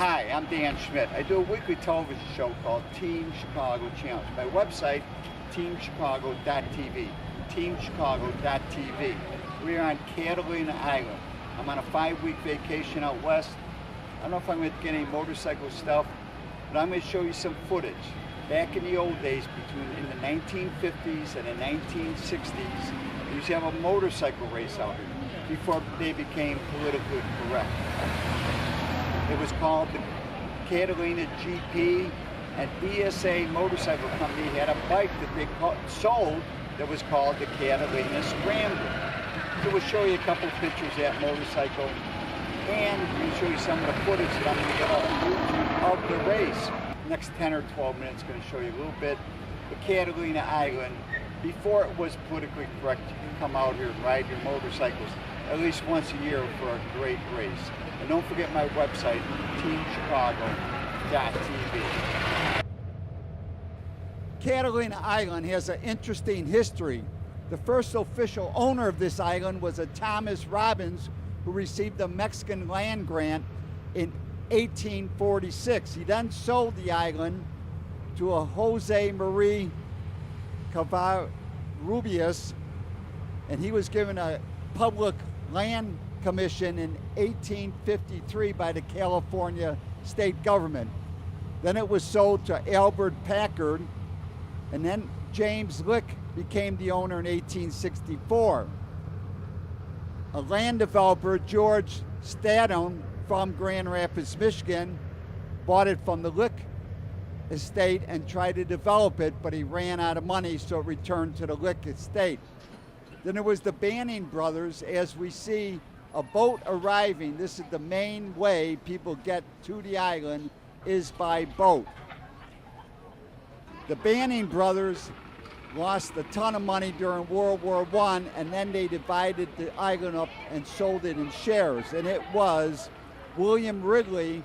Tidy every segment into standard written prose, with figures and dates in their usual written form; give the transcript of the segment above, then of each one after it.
Hi, I'm Dan Schmitt. I do a weekly television show called Team Chicago Challenge. My website, teamchicago.tv. Teamchicago.tv. We are on Catalina Island. I'm on a 5-week vacation out west. I don't know if I'm going to get any motorcycle stuff, but I'm going to show you some footage. Back in the old days, in the 1950s and the 1960s, we used to have a motorcycle race out here before they became politically correct. It was called the Catalina GP, and BSA Motorcycle Company had a bike that they sold that was called the Catalina Scrambler. So we'll show you a couple of pictures of that motorcycle, and we'll show you some of the footage that I'm going to get off YouTube of the race. Next 10 or 12 minutes, going to show you a little bit of Catalina Island. Before it was politically correct, you can come out here and ride your motorcycles at least once a year for a great race. And don't forget my website, teamchicago.tv. Catalina Island has an interesting history. The first official owner of this island was a Thomas Robbins, who received a Mexican land grant in 1846. He then sold the island to a Jose Maria Covarrubias, and he was given a public land commission in 1853 by the California state government. Then it was sold to Albert Packard, and then James Lick became the owner in 1864. A land developer, George Stadon from Grand Rapids, Michigan, bought it from the Lick estate and tried to develop it, but he ran out of money, so it returned to the Lick estate. Then there was the Banning brothers. As we see a boat arriving, this is the main way people get to the island, is by boat. The Banning brothers lost a ton of money during World War I, and then they divided the island up and sold it in shares. And it was William Wrigley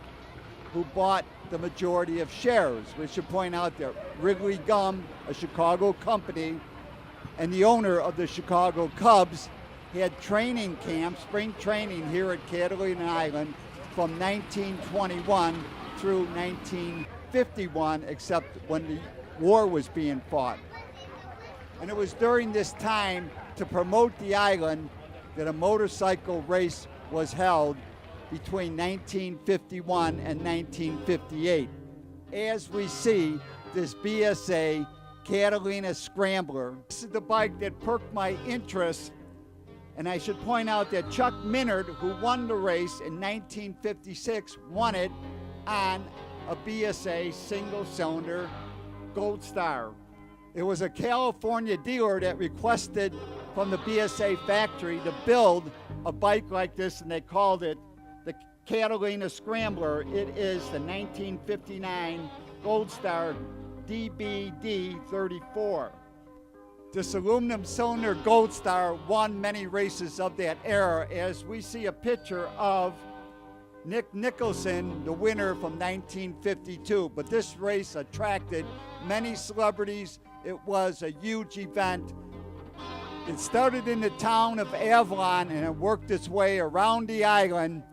who bought the majority of shares. We should point out that Wrigley Gum, a Chicago company, and the owner of the Chicago Cubs, had training camps, spring training here at Catalina Island from 1921 through 1951, except when the war was being fought. And it was during this time, to promote the island, that a motorcycle race was held between 1951 and 1958. As we see this BSA Catalina Scrambler, this is the bike that perked my interest. And I should point out that Chuck Minard, who won the race in 1956, won it on a BSA single-cylinder Gold Star. It was a California dealer that requested from the BSA factory to build a bike like this, and they called it the Catalina Scrambler. It is the 1959 Gold Star DBD 34. This aluminum cylinder Gold Star won many races of that era, as we see a picture of Nick Nicholson, the winner from 1952. But this race attracted many celebrities. It was a huge event. It started in the town of Avalon and it worked its way around the island.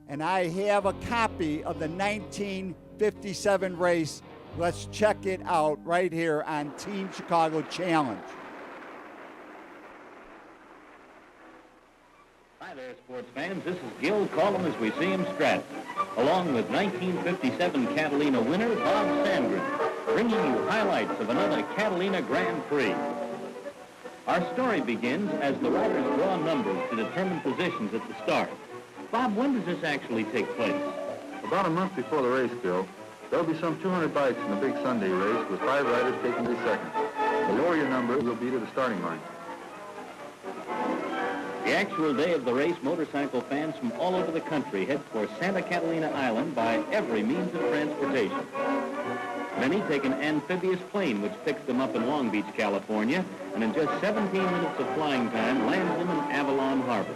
And I have a copy of the 1957 race. Let's check it out right here on Team Chicago Challenge. Hi there, sports fans. This is Gil Collum as we see him strut, along with 1957 Catalina winner Bob Sandgren, bringing you highlights of another Catalina Grand Prix. Our story begins as the riders draw numbers to determine positions at the start. Bob, when does this actually take place? About a month before the race, Bill. There'll be some 200 bikes in the big Sunday race with 5 riders taking the second. The lower your number, you'll be to the starting line. The actual day of the race, motorcycle fans from all over the country head for Santa Catalina Island by every means of transportation. Many take an amphibious plane which picks them up in Long Beach, California, and in just 17 minutes of flying time lands them in Avalon Harbor.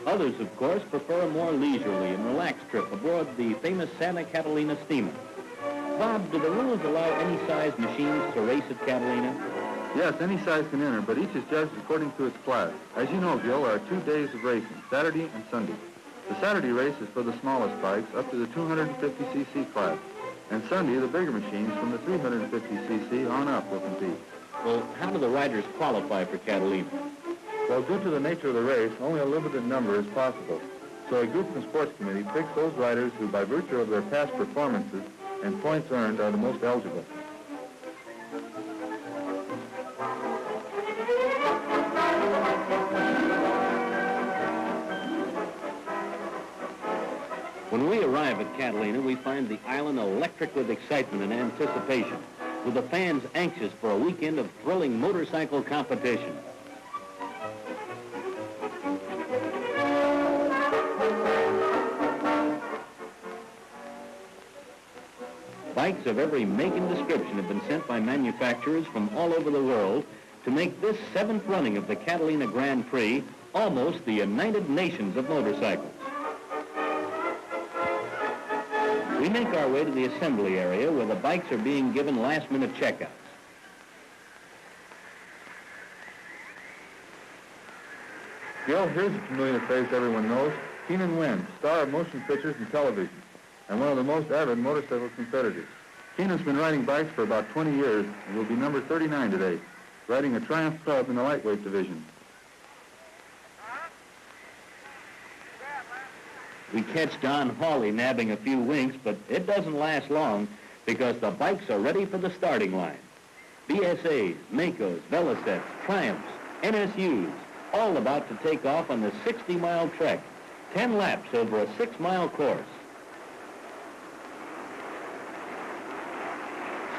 Others, of course, prefer a more leisurely and relaxed trip aboard the famous Santa Catalina steamer. Bob, do the rules allow any size machines to race at Catalina? Yes, any size can enter, but each is judged according to its class. As you know, Gil, there are 2 days of racing, Saturday and Sunday. The Saturday race is for the smallest bikes up to the 250cc class. And Sunday, the bigger machines from the 350cc on up will compete. Well, how do the riders qualify for Catalina? Well, due to the nature of the race, only a limited number is possible. So a group and sports committee picks those riders who, by virtue of their past performances and points earned, are the most eligible. When we arrive at Catalina, we find the island electric with excitement and anticipation, with the fans anxious for a weekend of thrilling motorcycle competition. Bikes of every make and description have been sent by manufacturers from all over the world to make this 7th running of the Catalina Grand Prix almost the United Nations of motorcycles. We make our way to the assembly area where the bikes are being given last-minute checkouts. Gil, here's a familiar face everyone knows. Keenan Wynn, star of motion pictures and television, and one of the most avid motorcycle competitors. Keenan's been riding bikes for about 20 years and will be number 39 today, riding a Triumph Club in the lightweight division. We catch Don Hawley nabbing a few winks, but it doesn't last long because the bikes are ready for the starting line. BSAs, Makos, Velisets, Triumphs, NSUs, all about to take off on the 60-mile trek, 10 laps over a 6-mile course.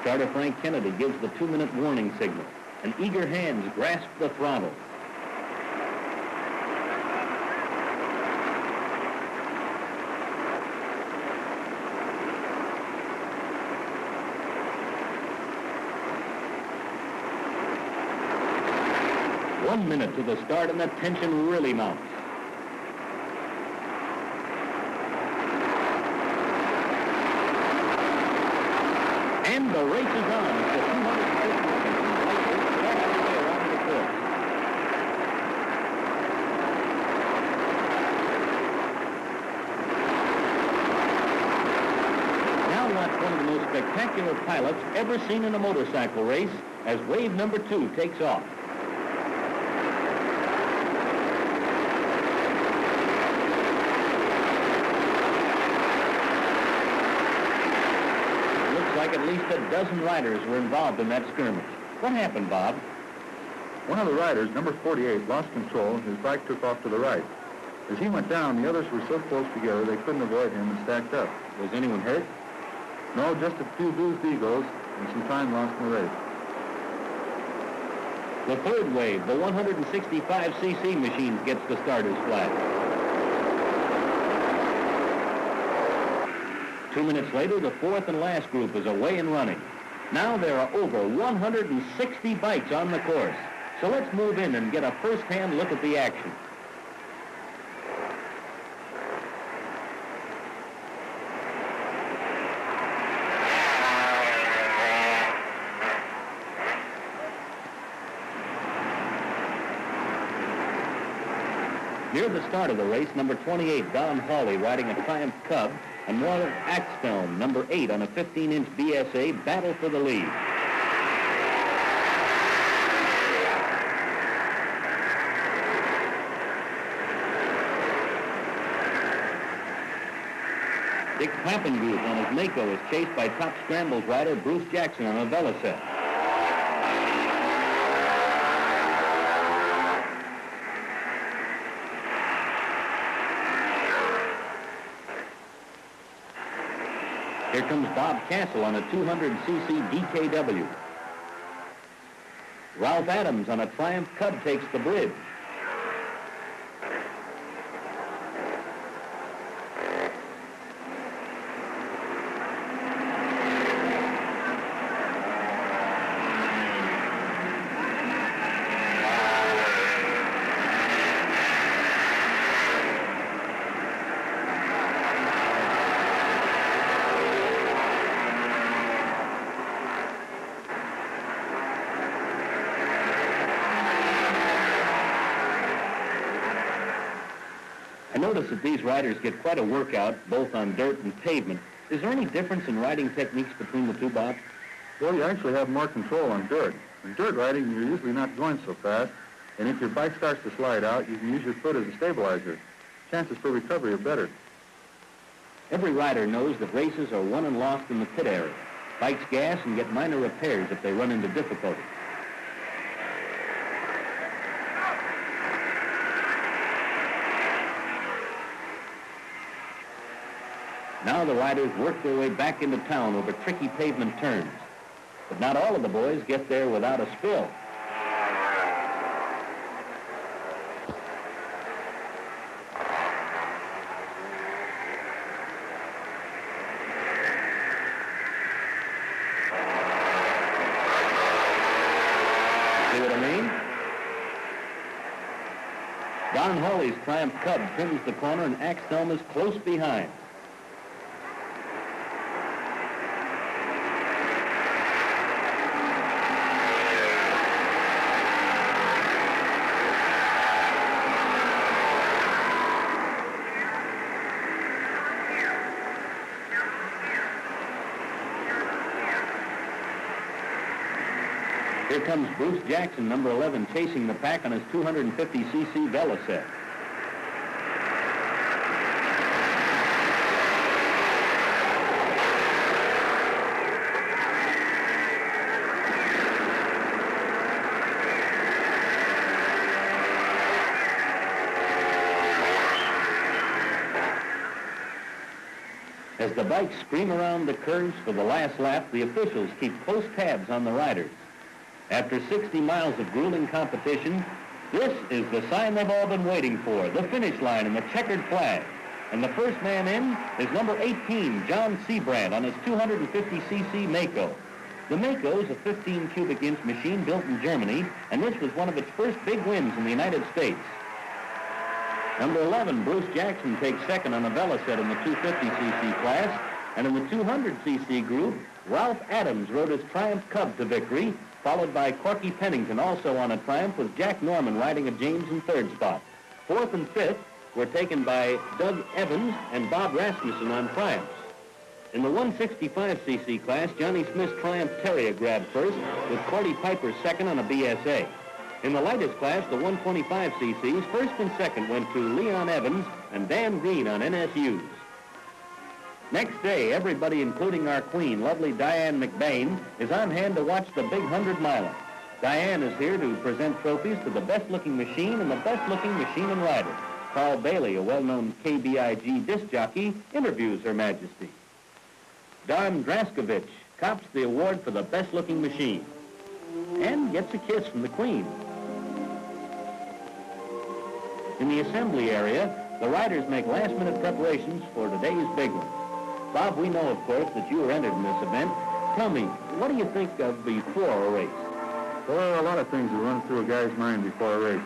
Starter Frank Kennedy gives the 2-minute warning signal, and eager hands grasp the throttle. One minute to the start and the tension really mounts. And the race is on as the 250 right away around the course. Now watch one of the most spectacular pilots ever seen in a motorcycle race as wave number 2 takes off. Like at least a dozen riders were involved in that skirmish. What happened, Bob? One of the riders, number 48, lost control and his bike took off to the right. As he went down, the others were so close together they couldn't avoid him and stacked up. Was anyone hurt? No, just a few bruised egos and some time lost in the race. The third wave, the 165cc machine, gets the starter's flag. 2 minutes later, the fourth and last group is away and running. Now there are over 160 bikes on the course. So let's move in and get a first-hand look at the action. Near the start of the race, number 28, Don Hawley, riding a Triumph Cub, and Warren Axthelm, number 8, on a 15-inch BSA, battle for the lead. Dick Pappenguth on his Mako is chased by top scrambles rider Bruce Jackson on a Veliset. Here comes Bob Castle on a 200cc DKW. Ralph Adams on a Triumph Cub takes the bridge. noticed that these riders get quite a workout, both on dirt and pavement. Is there any difference in riding techniques between the two, Bob? Well, you actually have more control on dirt. In dirt riding, you're usually not going so fast, and if your bike starts to slide out, you can use your foot as a stabilizer. Chances for recovery are better. Every rider knows that races are won and lost in the pit area. Bikes gas and get minor repairs if they run into difficulty. Now the riders work their way back into town over tricky pavement turns. But not all of the boys get there without a spill. See what I mean? Don Hawley's Triumph Cub trims the corner and Axthelm is close behind. Here comes Bruce Jackson, number 11, chasing the pack on his 250cc Velocet. As the bikes scream around the curves for the last lap, the officials keep close tabs on the riders. After 60 miles of grueling competition, this is the sign they've all been waiting for, the finish line and the checkered flag. And the first man in is number 18, John Seabrandt, on his 250cc Mako. The Mako is a 15 cubic inch machine built in Germany, and this was one of its first big wins in the United States. Number 11, Bruce Jackson, takes second on a Velocet in the 250cc class, and in the 200cc group, Ralph Adams rode his Triumph Cub to victory, followed by Corky Pennington, also on a Triumph, with Jack Norman riding a James in third spot. Fourth and fifth were taken by Doug Evans and Bob Rasmussen on Triumphs. In the 165cc class, Johnny Smith's Triumph Terrier grabbed first, with Cordy Piper second on a BSA. In the lightest class, the 125cc's, first and second went to Leon Evans and Dan Green on NSUs. Next day, everybody, including our queen, lovely Diane McBain, is on hand to watch the big 100-miler. Diane is here to present trophies to the best-looking machine and the best-looking machine and rider. Carl Bailey, a well-known KBIG disc jockey, interviews Her Majesty. Darm Draskovich cops the award for the best-looking machine and gets a kiss from the queen. In the assembly area, the riders make last-minute preparations for today's big one. Bob, we know, of course, that you were entered in this event. Tell me, what do you think of before a race? Well, there are a lot of things that run through a guy's mind before a race.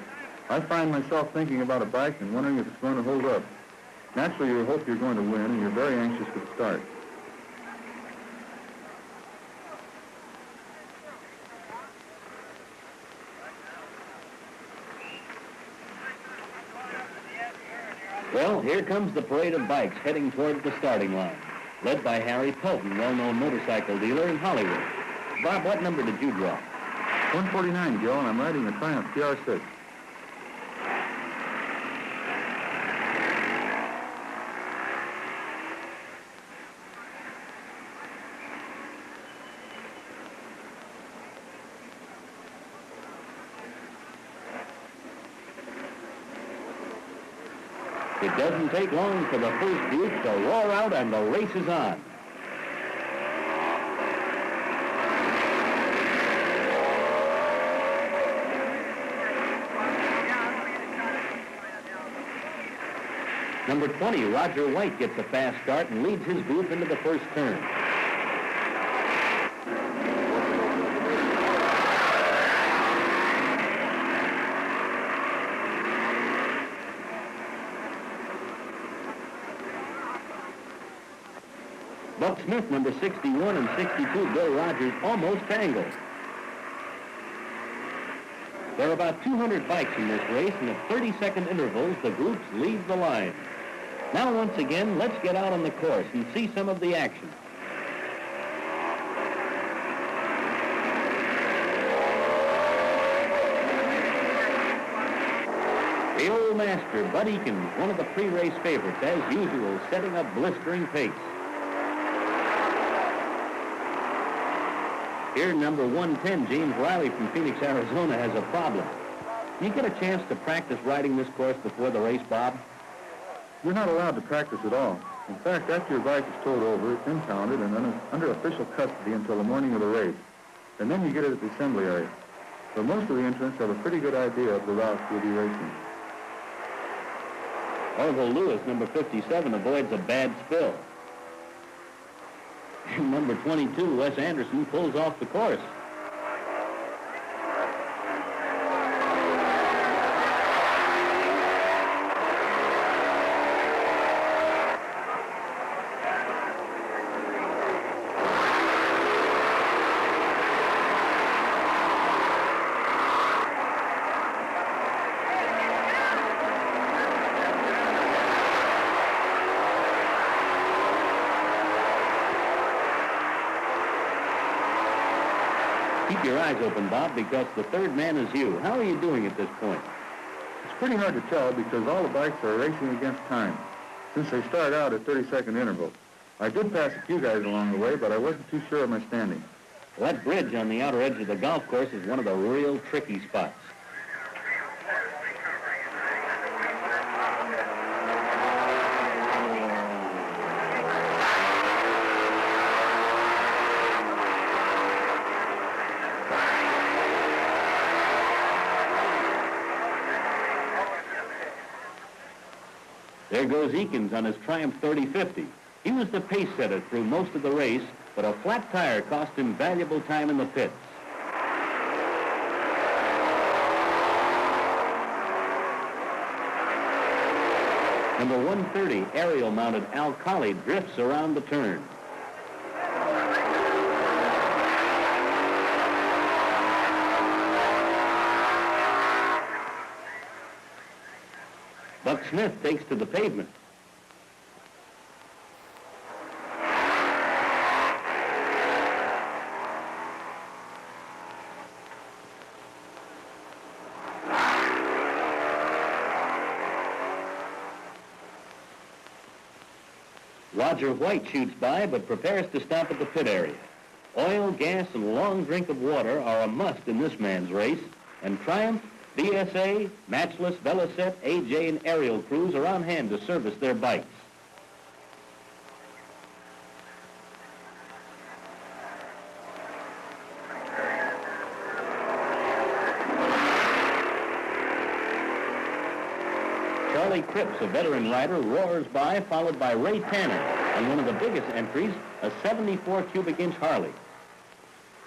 I find myself thinking about a bike and wondering if it's going to hold up. Naturally, you hope you're going to win, and you're very anxious for the start. Well, here comes the parade of bikes heading towards the starting line, led by Harry Pelton, well-known motorcycle dealer in Hollywood. Bob, what number did you draw? 149, Joe, and I'm riding the Triumph TR6. It doesn't take long for the first group to roar out, and the race is on. Number 20, Roger White, gets a fast start and leads his group into the first turn. Buck Smith, number 61, and 62, Bill Rogers, almost tangled. There are about 200 bikes in this race, and at 30-second intervals, the groups leave the line. Now, once again, let's get out on the course and see some of the action. The old master, Bud Eakins, one of the pre-race favorites, as usual, setting a blistering pace. Here, number 110, James Riley from Phoenix, Arizona, has a problem. Do you get a chance to practice riding this course before the race, Bob? You're not allowed to practice at all. In fact, after your bike is towed over, it's impounded and under official custody until the morning of the race. And then you get it at the assembly area. So most of the entrants have a pretty good idea of the routes you'll be racing. Orville Lewis, number 57, avoids a bad spill. And number 22, Wes Anderson, pulls off the course. Keep your eyes open, Bob, because the third man is you. How are you doing at this point? It's pretty hard to tell because all the bikes are racing against time, since they start out at 30-second intervals. I did pass a few guys along the way, but I wasn't too sure of my standing. Well, that bridge on the outer edge of the golf course is one of the real tricky spots. There goes Eakins on his Triumph 3050. He was the pace setter through most of the race, but a flat tire cost him valuable time in the pits. Number 130, aerial-mounted Al Colley, drifts around the turn. Buck Smith takes to the pavement. Roger White shoots by, but prepares to stop at the pit area. Oil, gas, and a long drink of water are a must in this man's race, and Triumph, BSA, Matchless, Velocet, AJ, and Aerial crews are on hand to service their bikes. Charlie Cripps, a veteran rider, roars by, followed by Ray Tanner, and one of the biggest entries, a 74 cubic inch Harley.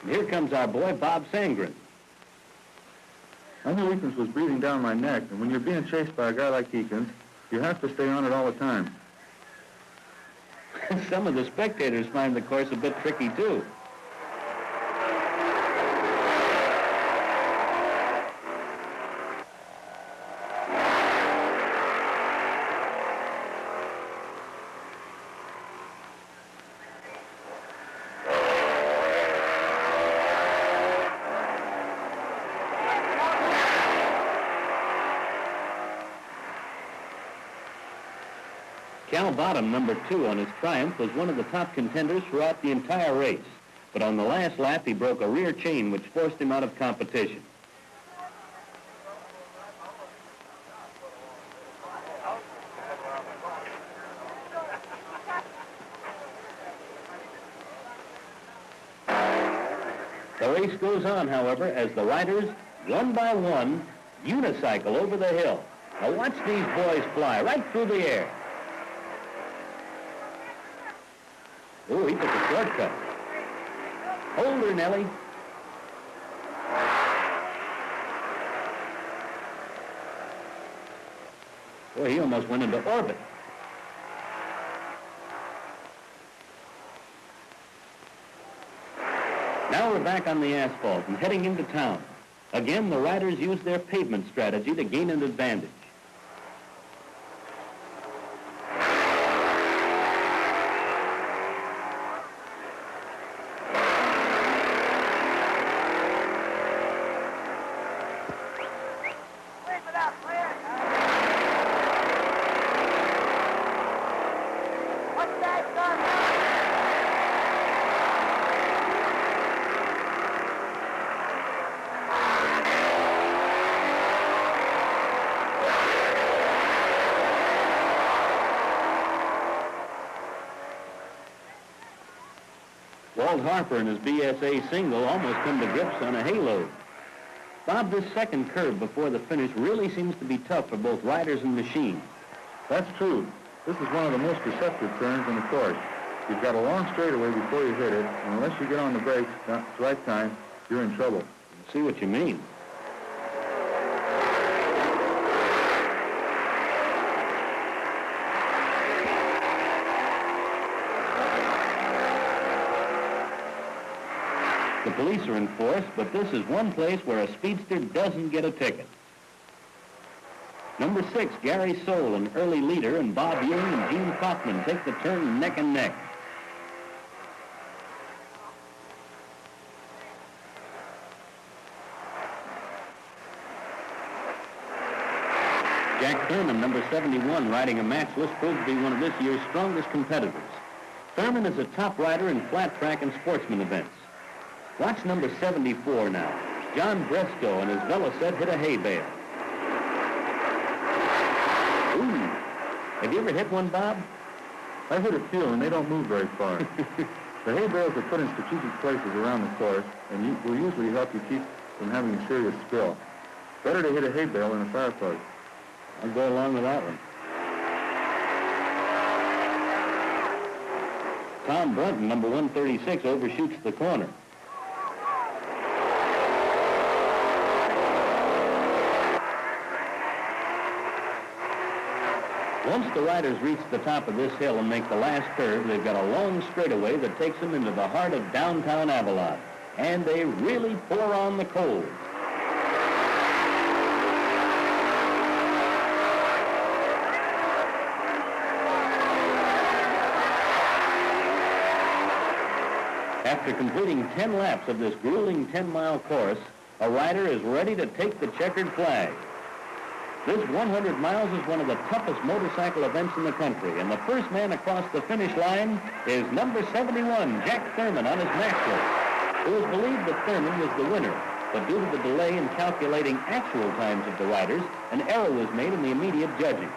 And here comes our boy, Bob Sangren. I knew Eakins was breathing down my neck, and when you're being chased by a guy like Eakins, you have to stay on it all the time. Some of the spectators find the course a bit tricky, too. Cal Bottom, number 2 on his Triumph, was one of the top contenders throughout the entire race. But on the last lap, he broke a rear chain, which forced him out of competition. The race goes on, however, as the riders, one by one, unicycle over the hill. Now watch these boys fly right through the air. Oh, he took a shortcut. Hold her, Nellie. Boy, he almost went into orbit. Now we're back on the asphalt and heading into town. Again, the riders use their pavement strategy to gain an advantage. Walt Harper and his BSA single almost come to grips on a hayload. Bob, this second curve before the finish really seems to be tough for both riders and machine. That's true. This is one of the most deceptive turns in the course. You've got a long straightaway before you hit it, and unless you get on the brakes at the right time, you're in trouble. I see what you mean. The police are in force, but this is one place where a speedster doesn't get a ticket. Number 6, Gary Soule, an early leader, and Bob Ewing and Gene Kaufman take the turn neck and neck. Jack Thurman, number 71, riding a matchless, proved to be one of this year's strongest competitors. Thurman is a top rider in flat track and sportsman events. Watch number 74 now. John Bresco and his Velocet hit a hay bale. Ooh. Have you ever hit one, Bob? I've hit a few, and they don't move very far. The hay bales are put in strategic places around the course and will usually help you keep from having a serious spill. Better to hit a hay bale than a fire plug. I'll go along with that one. Tom Brunton, number 136, overshoots the corner. Once the riders reach the top of this hill and make the last curve, they've got a long straightaway that takes them into the heart of downtown Avalon. And they really pour on the cold. After completing 10 laps of this grueling 10-mile course, a rider is ready to take the checkered flag. This 100 miles is one of the toughest motorcycle events in the country, and the first man across the finish line is number 71, Jack Thurman, on his matchless. It was believed that Thurman was the winner, but due to the delay in calculating actual times of the riders, an error was made in the immediate judging.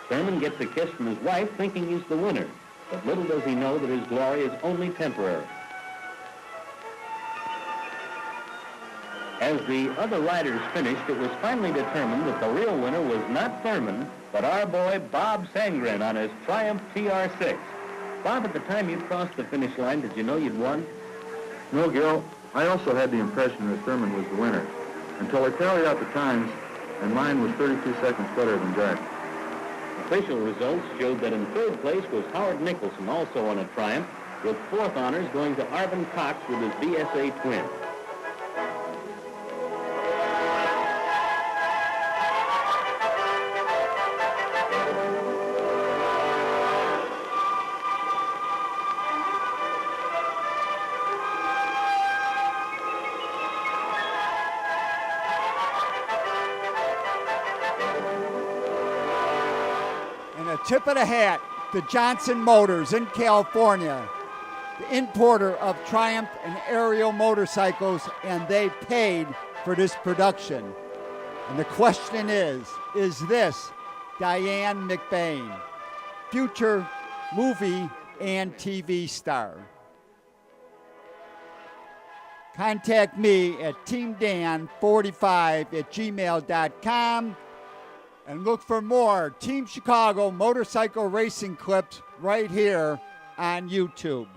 Thurman gets a kiss from his wife, thinking he's the winner. But little does he know that his glory is only temporary. As the other riders finished, it was finally determined that the real winner was not Thurman, but our boy Bob Sangren on his Triumph TR6. Bob, at the time you crossed the finish line, did you know you'd won? No, Gil. I also had the impression that Thurman was the winner, until I tallied out the times, and mine was 32 seconds better than Jack. Official results showed that in third place was Howard Nicholson, also on a Triumph, with fourth honors going to Arvin Cox with his BSA twin. Tip of the hat to Johnson Motors in California, the importer of Triumph and Ariel motorcycles, and they paid for this production. And the question is this Diane McBain, future movie and TV star? Contact me at teamdan45@gmail.com. And look for more Team Chicago motorcycle racing clips right here on YouTube.